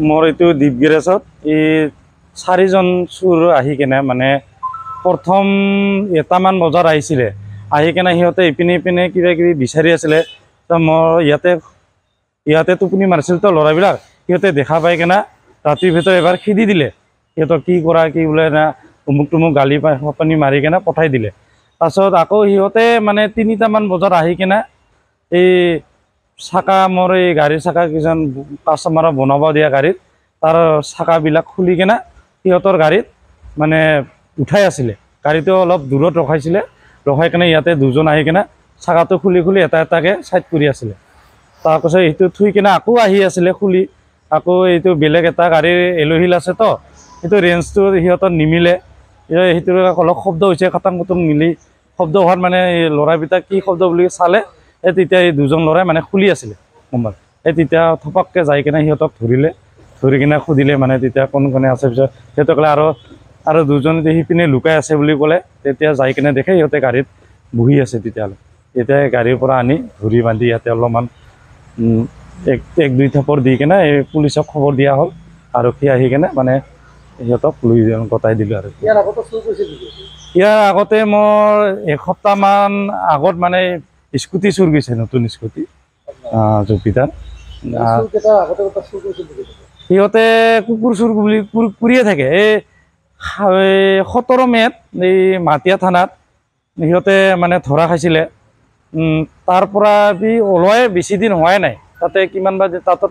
मोर ये दीप गेरेजत ये 4 जन चोर आहिकेने माने प्रथम एटामान बजार आहिছিলে आहिकेने सिहते इपिने इपिने किबा किबि बिचारि आছিলে तो मोर ইয়াতে टुपनी मारिছিল तो लराबिलाक सिहते देखा पाई केना रातिर भितर एबार खिदी दिले सिहत की करा कि बोले ना उमुक तुमुक गाली पानी मारि केना पठाई दिले ताছত आको सिहते माने 3टामान बजार आहिकेना এই চাকা मोर এই গাড়ীৰ চাকা কিজন কাস্টমাৰ বনাব দিয়া গাড়ীত তাৰ চাকাবিলাক খুলি কেনা সিহঁতৰ গাড়ীত মানে উঠাই আছিলে গাড়ীটো অলপ দূৰত ৰখাইছিলে ৰখাই কেনে ইয়াতে দুজন আহি কেনা চাকাটো খুলি খুলি এটা এটাকে সাইড কৰি আছিলে তাৰপিছত এইটো থুই কেনা আকৌ আহি আছিলে খুলি আকৌ এইটো বেলেগ এটা গাড়ীৰ এলোহিল আছে তো এইটো ৰেঞ্জটো সিহঁতৰ নিমিলে এইটোৰ অলপ শব্দ হৈছে খাটাং কুটুং মিলি শব্দ হোৱাৰ মানে লৰাবিটা কি শব্দ বুলি চালে তেতিয়া এই দুজন লৰাই মানে খুলি আছিলে মোবাইল তেতিয়া থপককে যাই কেনে সিহঁতক ধৰি কিনে খুদিলে মানে তেতিয়া কোন কোনে আছে পিছত সিহঁতক আৰু দুজন সিপিনে লুকাই আছে বুলি ক'লে তেতিয়া যাই কেনে দেখে সিহঁতে গাড়ীত বহি আছে তেতিয়া গাড়ীৰ পৰা আনি ধৰি বান্ধি ইয়াতে অলপমান এক দুই থাপৰ দি কেনে এই পুলিচক খবৰ দিয়া হ'ল আৰক্ষী আহি কেনে মানে সিহঁতক লৈ গতাই দিলে আৰু ইয়াৰ আগতে মোৰ এসপ্তাহমান আগত মানে স্কুটি চুৰ গৈছে নতুন স্কুটি জুপিটাৰ সিহঁতে কুকুৰ চুৰ বুলি কৰিয়ে থাকে এই 17 মেত এই মাটিয়া থানাত সিহঁতে মানে ধৰা খাইছিলে তাৰ পৰা ওলোৱাই বেছি দিন হোৱাই নাই তাতে কিমান বা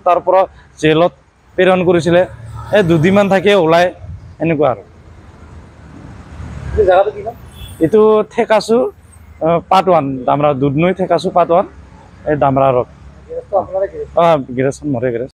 তাৰ পৰা জেলত প্ৰেৰণ কৰিছিলে এই দুদিনমান থাকে ওলাই এনেকুৱা আৰু জায়গাটো কি নাম এইটো ঠেকাচু পাৰ্ট 1 দামৰা দুধনৈ ঠেকাচু পাৰ্ট 1 এই দামৰা ৰোড গেৰেজ মৰে গেৰেজ